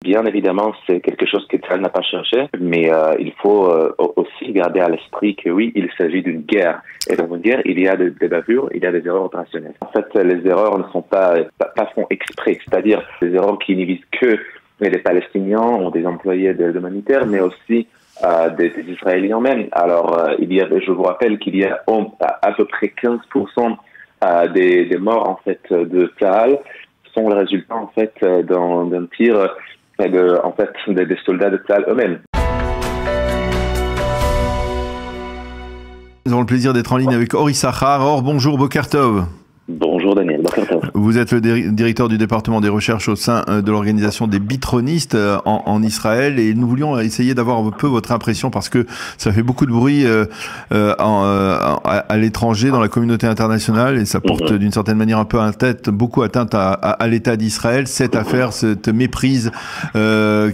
bien évidemment, c'est quelque chose que Tsahal n'a pas cherché, mais il faut aussi garder à l'esprit que oui, il s'agit d'une guerre. Et dans une guerre, il y a des bavures, il y a des erreurs opérationnelles. En fait, les erreurs ne sont pas font exprès, c'est-à-dire des erreurs qui ne visent que les Palestiniens ou des employés de l'humanitaire, mais aussi des Israéliens même. Alors, je vous rappelle qu'il y a à peu près 15% des morts en fait de Tsahal sont le résultat en fait d'un tir des soldats de Tsahal eux-mêmes. Nous avons le plaisir d'être en ligne avec Or Issachar. Or, bonjour, Boker Tov. Bonjour Daniel, Boker Tov. Vous êtes le directeur du département des recherches au sein de l'organisation des bitronistes en Israël, et nous voulions essayer d'avoir un peu votre impression parce que ça fait beaucoup de bruit à l'étranger, dans la communauté internationale, et ça porte d'une certaine manière un peu beaucoup atteinte à l'État d'Israël, cette affaire, cette méprise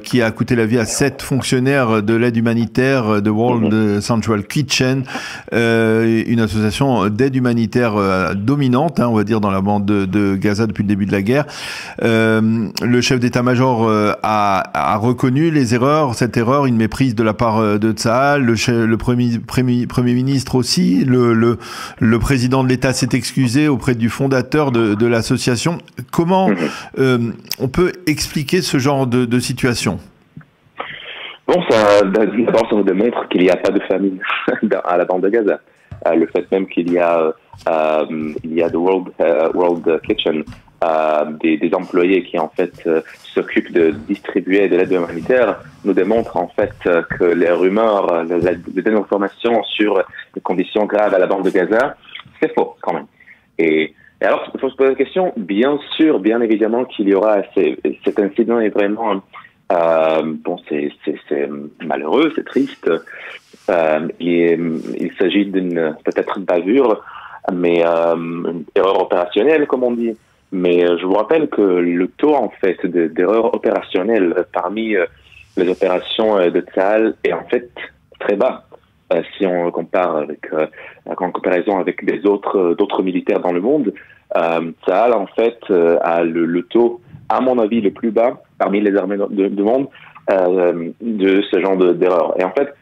qui a coûté la vie à 7 fonctionnaires de l'aide humanitaire de World Central Kitchen, une association d'aide humanitaire dominante, on va dire, dans la bande de Gaza depuis le début de la guerre. Le chef d'état-major a reconnu les erreurs, cette erreur, une méprise de la part de Tsahal, le premier ministre aussi, le président de l'État s'est excusé auprès du fondateur de l'association. Comment on peut expliquer ce genre de situation? Bon, d'abord, ça nous démontre qu'il n'y a pas de famine à la bande de Gaza. Le fait même qu'il y a de World Kitchen, des employés qui en fait s'occupent de distribuer de l'aide humanitaire, nous démontre en fait que les rumeurs, les désinformations sur les conditions graves à la bande de Gaza, c'est faux quand même. Et alors, il faut se poser la question, bien sûr, bien évidemment qu'il y aura cet incident est vraiment c'est malheureux, c'est triste. Il s'agit d'une peut-être une bavure, mais une erreur opérationnelle, comme on dit. Mais je vous rappelle que le taux en fait d'erreurs opérationnelles parmi les opérations de Tsahal est en fait très bas. Si on compare en comparaison avec d'autres militaires dans le monde, Tsahal en fait a le taux, à mon avis, le plus bas parmi les armées du monde de ce genre d'erreurs. Et en fait,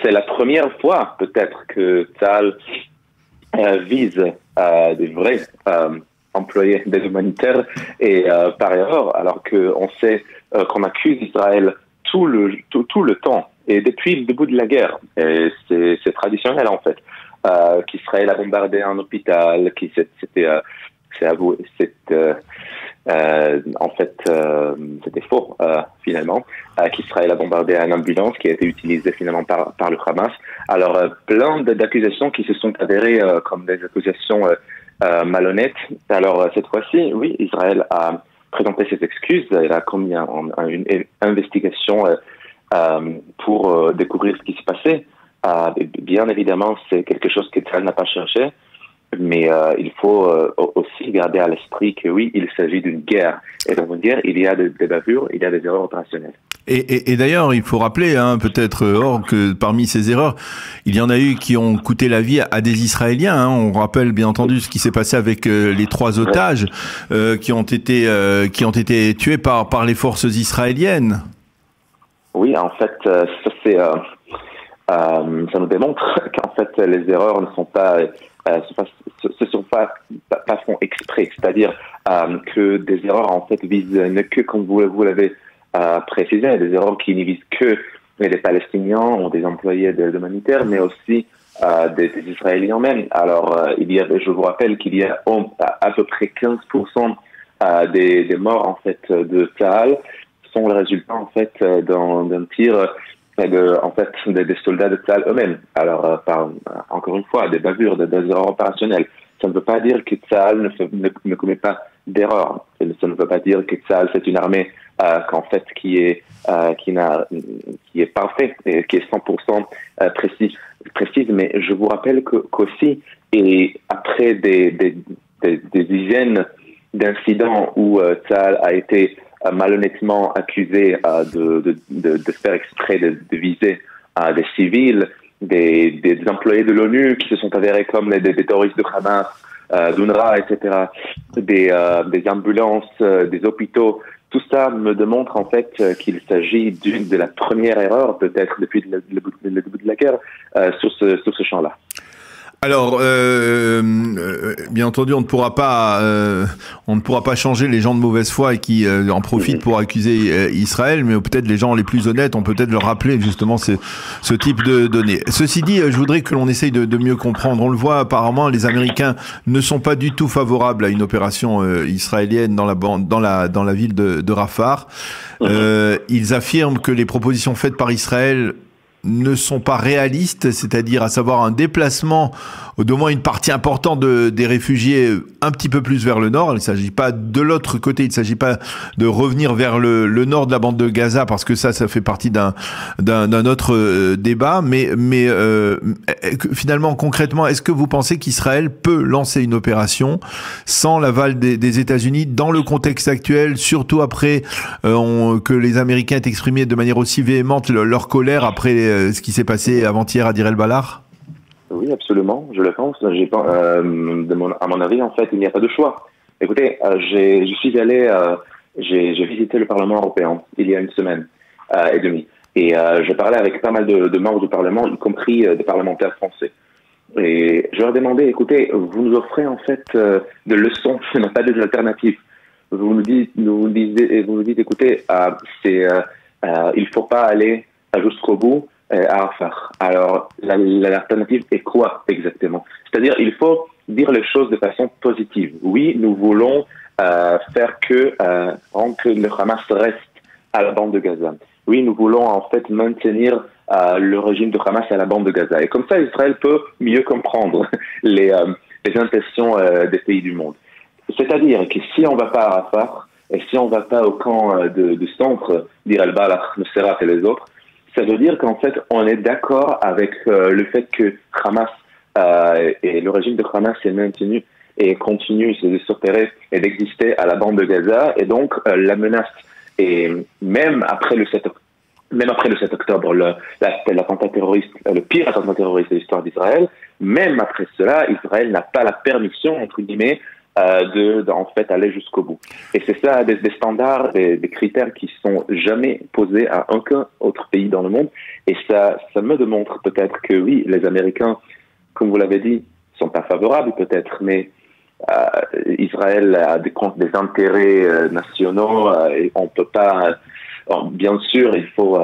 c'est la première fois peut-être que Tsahal vise des vrais employés d'aide humanitaire et par erreur, alors qu'on sait qu'on accuse Israël tout le temps et depuis le début de la guerre. Et c'est traditionnel en fait, qu'Israël a bombardé un hôpital, c'était faux finalement, qu'Israël a bombardé une ambulance qui a été utilisée finalement par le Hamas. Alors plein d'accusations qui se sont avérées comme des accusations malhonnêtes. Alors cette fois-ci, oui, Israël a présenté ses excuses, il a commis une investigation pour découvrir ce qui s'est passé. Bien évidemment, c'est quelque chose que Tsahal n'a pas cherché. Mais il faut aussi garder à l'esprit que oui, il s'agit d'une guerre. Et dans une guerre, il y a des bavures, il y a des erreurs opérationnelles. Et d'ailleurs, il faut rappeler, peut-être, Or, que parmi ces erreurs, il y en a eu qui ont coûté la vie à des Israéliens. On rappelle bien entendu ce qui s'est passé avec les 3 otages qui ont été tués par les forces israéliennes. Oui, en fait, ça nous démontre qu'en fait, les erreurs ne sont pas font exprès, c'est-à-dire que des erreurs en fait visent ne que, comme vous l'avez précisé, des erreurs qui ne visent que les Palestiniens ou des employés de l'humanitaire, mais aussi des Israéliens même. Alors, je vous rappelle qu'il y a à peu près 15% des morts en fait de Tsahal sont le résultat en fait d'un tir des soldats de Tsahal eux-mêmes. Alors, encore une fois, des bavures, des erreurs opérationnelles. Ça ne veut pas dire que Tsahal ne commet pas d'erreurs. Ça ne veut pas dire que Tsahal, c'est une armée qui est parfaite et qui est 100% précise. Mais je vous rappelle qu'aussi, et après des dizaines d'incidents où Tsahal a été malhonnêtement accusé de faire exprès de viser des civils, des employés de l'ONU qui se sont avérés comme des terroristes de Hamas, d'UNRWA, etc., des ambulances, des hôpitaux tout ça me démontre en fait qu'il s'agit de la première erreur peut-être depuis le début de la guerre sur ce champ-là. Alors, bien entendu, on ne pourra pas changer les gens de mauvaise foi et qui en profitent pour accuser Israël, mais peut-être les gens les plus honnêtes, on peut peut-être leur rappeler justement ce type de données. Ceci dit, je voudrais que l'on essaye de mieux comprendre. On le voit apparemment, les Américains ne sont pas du tout favorables à une opération israélienne dans la ville de Rafah. Ils affirment que les propositions faites par Israël ne sont pas réalistes, c'est-à-dire à savoir un déplacement, ou de moins une partie importante des réfugiés un petit peu plus vers le nord. Il ne s'agit pas de l'autre côté, il ne s'agit pas de revenir vers le nord de la bande de Gaza, parce que ça fait partie d'un autre débat, mais finalement, concrètement, est-ce que vous pensez qu'Israël peut lancer une opération sans l'aval des États-Unis dans le contexte actuel, surtout après que les Américains aient exprimé de manière aussi véhémente leur colère après ce qui s'est passé avant-hier à Deir el-Balah? Oui, absolument, je le pense. À mon avis, en fait, il n'y a pas de choix. Écoutez, je suis allé, j'ai visité le Parlement européen il y a une semaine et demie. Et je parlais avec pas mal de membres du Parlement, y compris des parlementaires français. Et je leur demandais, écoutez, vous nous offrez en fait des leçons, ce n'est pas des alternatives. Vous nous dites, écoutez, il faut pas aller jusqu'au bout à Rafah. Alors, l'alternative est quoi exactement? C'est-à-dire, il faut dire les choses de façon positive. Oui, nous voulons faire que le Hamas reste à la bande de Gaza. Oui, nous voulons en fait maintenir le régime de Hamas à la bande de Gaza. Et comme ça, Israël peut mieux comprendre les intentions des pays du monde. C'est-à-dire que si on ne va pas à Rafah, et si on ne va pas au camp de centre, Deir el-Balah, Nuseirat et les autres, ça veut dire qu'en fait, on est d'accord avec le fait que Hamas et le régime de Hamas est maintenu et continue de s'opérer et d'exister à la bande de Gaza. Et donc, la menace, et même après le 7 octobre, l'attentat terroriste, le pire attentat terroriste de l'histoire d'Israël, même après cela, Israël n'a pas la permission, entre guillemets, en fait aller jusqu'au bout. Et c'est ça, des standards, des critères qui sont jamais posés à aucun autre pays dans le monde. Et ça me démontre peut-être que oui, les Américains, comme vous l'avez dit, sont pas favorables peut-être, mais Israël a des intérêts nationaux et on peut pas. Bien sûr, il faut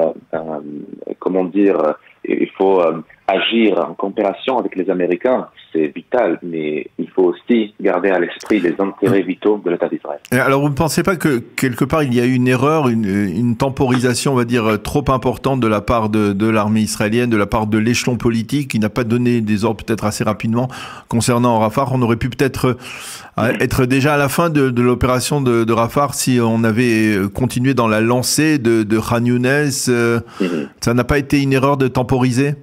il faut agir en coopération avec les Américains, c'est vital, mais il faut aussi garder à l'esprit les intérêts vitaux de l'État d'Israël. Alors, vous ne pensez pas que, quelque part, il y a eu une erreur, une temporisation, on va dire, trop importante de la part de l'armée israélienne, de la part de l'échelon politique, qui n'a pas donné des ordres peut-être assez rapidement concernant Rafah? On aurait pu peut-être être déjà à la fin de l'opération de Rafah si on avait continué dans la lancée de Khan Younes. Ça n'a pas été une erreur de temporiser?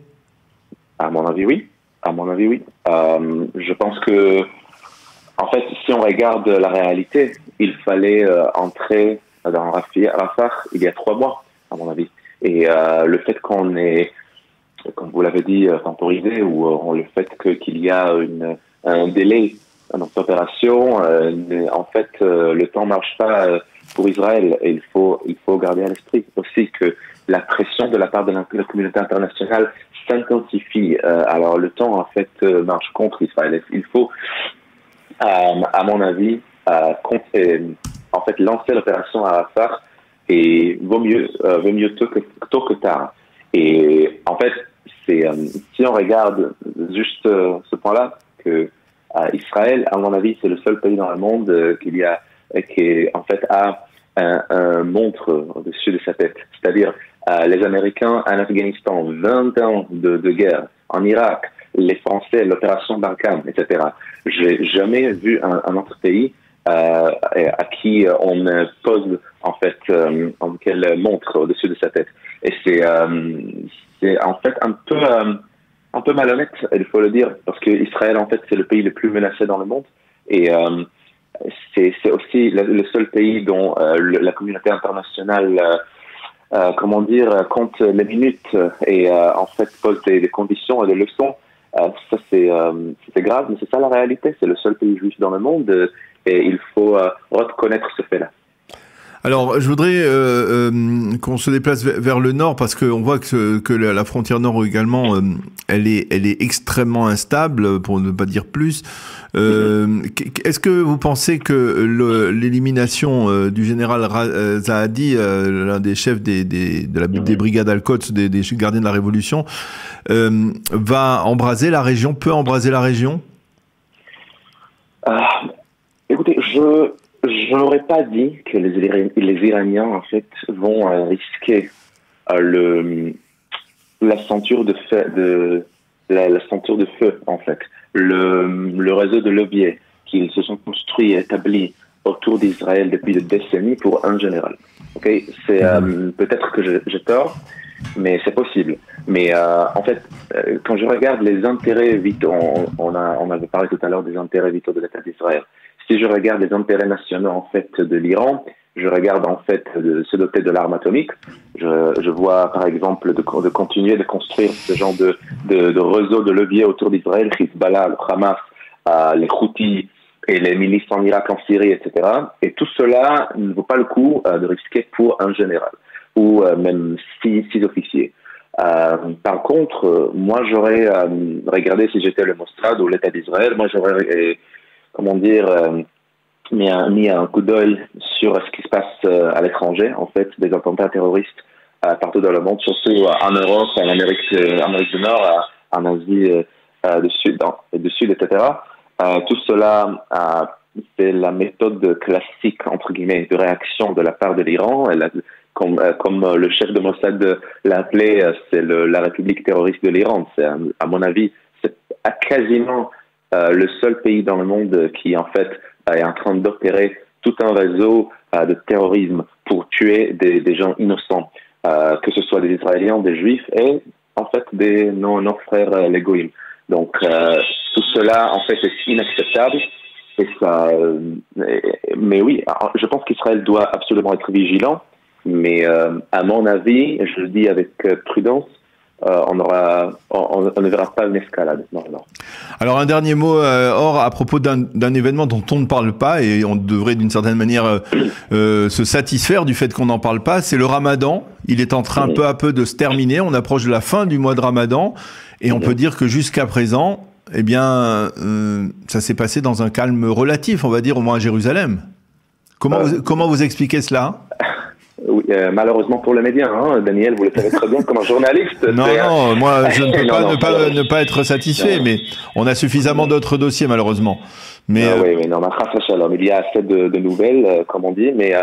À mon avis, oui. Je pense que, en fait, si on regarde la réalité, il fallait entrer dans Rafah il y a 3 mois, à mon avis. Et le fait qu'on ait, comme vous l'avez dit, temporisé, ou le fait qu'il y a un délai dans notre opération, en fait, le temps ne marche pas pour Israël. Et il faut garder à l'esprit aussi que la pression de la part de la communauté internationale s'intensifie. Alors le temps en fait marche contre Israël. Il faut, à mon avis, en fait lancer l'opération à Rafah, et vaut mieux tôt que tard. Et en fait, si on regarde juste ce point-là, que Israël, à mon avis, c'est le seul pays dans le monde qui en fait a un montre au-dessus de sa tête. C'est-à-dire les Américains en Afghanistan, 20 ans de guerre, en Irak, les Français, l'opération Barkhane, etc. J'ai jamais vu un autre pays à qui on pose en fait quelle montre au-dessus de sa tête. Et c'est en fait un peu malhonnête, il faut le dire, parce que Israël en fait c'est le pays le plus menacé dans le monde, et c'est aussi le seul pays dont la communauté internationale compte les minutes et en fait pose des conditions et des leçons. Ça c'est grave, mais c'est ça la réalité. C'est le seul pays juif dans le monde et il faut reconnaître ce fait-là. Alors, je voudrais qu'on se déplace vers le nord parce qu'on voit que la frontière nord également, elle est extrêmement instable, pour ne pas dire plus. Est-ce que vous pensez que l'élimination du général Zahadi, l'un des chefs des brigades Al-Quds, des gardiens de la Révolution, va embraser la région, peut embraser la région? Écoutez, je n'aurais pas dit que les Iraniens, en fait, vont risquer la ceinture de feu, la ceinture de feu, en fait. Le réseau de leviers qu'ils se sont construits et établis autour d'Israël depuis des décennies pour un général. Okay, c'est peut-être que j'ai tort, mais c'est possible. Mais en fait, quand je regarde les intérêts vitaux, on avait parlé tout à l'heure des intérêts vitaux de l'État d'Israël. Si je regarde les intérêts nationaux en fait de l'Iran, je regarde en fait de se doter de l'arme atomique. Je vois par exemple de continuer de construire ce genre de réseau de levier autour d'Israël, Hezbollah, le Hamas, les Houthis et les milices en Irak, en Syrie, etc. Et tout cela ne vaut pas le coup de risquer pour un général ou même six officiers. Par contre, moi j'aurais regardé si j'étais le Mossad ou l'État d'Israël, moi j'aurais mis un coup d'œil sur ce qui se passe à l'étranger, en fait, des attentats terroristes partout dans le monde, surtout en Europe, en Amérique du Nord, en Asie du Sud, etc. Tout cela, c'est la méthode classique, entre guillemets, de réaction de la part de l'Iran. Comme le chef de Mossad l'a appelé, c'est la République terroriste de l'Iran. C'est, à mon avis, c'est quasiment le seul pays dans le monde qui, en fait, est en train d'opérer tout un réseau de terrorisme pour tuer des gens innocents, que ce soit des Israéliens, des Juifs et, en fait, nos frères les Goïms. Donc, tout cela, en fait, est inacceptable. Et ça, mais oui, je pense qu'Israël doit absolument être vigilant. Mais à mon avis, je le dis avec prudence, on ne verra pas une escalade. Non. Alors un dernier mot, Or, à propos d'un événement dont on ne parle pas, et on devrait d'une certaine manière se satisfaire du fait qu'on n'en parle pas, c'est le Ramadan. Il est en train peu à peu de se terminer, on approche de la fin du mois de Ramadan, et on peut dire que jusqu'à présent, eh bien, ça s'est passé dans un calme relatif, on va dire, au moins à Jérusalem. Comment vous expliquez cela ? Oui, malheureusement pour les médias, hein, Daniel, vous le savez très bien comme un journaliste. Non, moi je ne peux ne pas être satisfait, mais on a suffisamment d'autres dossiers malheureusement. Mais oui, non, il y a assez de nouvelles, comme on dit, mais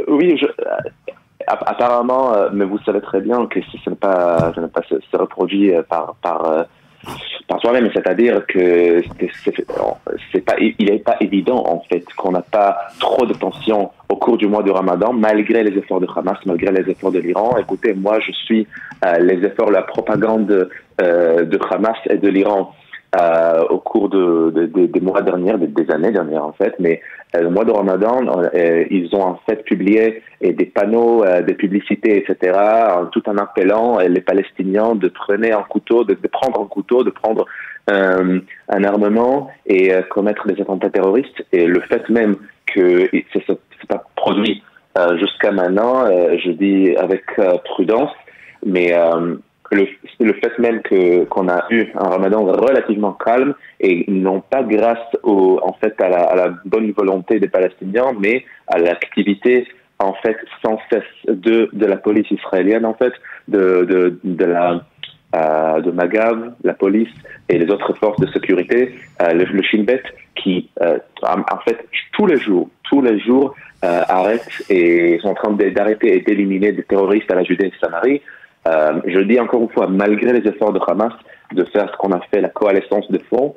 oui, apparemment, mais vous savez très bien que ce n'est pas se reproduit par soi-même, c'est-à-dire que il n'est pas évident en fait qu'on n'a pas trop de tensions au cours du mois de Ramadan, malgré les efforts de Hamas, malgré les efforts de l'Iran. Écoutez, moi je suis les efforts, la propagande de Hamas et de l'Iran au cours des mois derniers, des années dernières en fait, mais le mois de Ramadan, ils ont en fait publié des panneaux, des publicités, etc., tout en appelant les Palestiniens de prendre un couteau, de prendre un armement et commettre des attentats terroristes. Et le fait même que c'est pas produit jusqu'à maintenant, je dis avec prudence, mais le fait même qu'on a eu un Ramadan relativement calme et non pas grâce à la bonne volonté des Palestiniens, mais à l'activité en fait sans cesse de la police israélienne en fait, de Magav, la police et les autres forces de sécurité, le Shin Bet qui en fait tous les jours arrêtent et sont en train d'arrêter et d'éliminer des terroristes à la Judée et Samarie. Je le dis encore une fois, malgré les efforts de Hamas de faire ce qu'on a fait, la coalescence de fonds,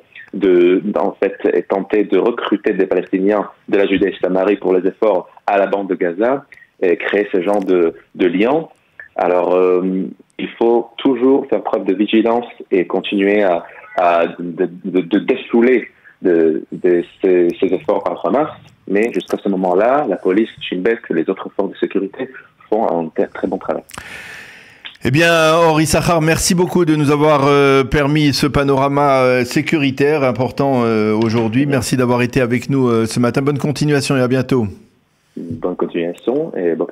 en fait, tenter de recruter des Palestiniens de la Judée et Samarie pour les efforts à la bande de Gaza, et créer ce genre de liens. Alors, il faut toujours faire preuve de vigilance et continuer de dessouler ces efforts par Hamas. Mais jusqu'à ce moment-là, la police, Shin Bet et les autres forces de sécurité font un très bon travail. Eh bien, Or Issachar, merci beaucoup de nous avoir permis ce panorama sécuritaire important aujourd'hui. Merci d'avoir été avec nous ce matin. Bonne continuation et à bientôt. Bonne continuation et bon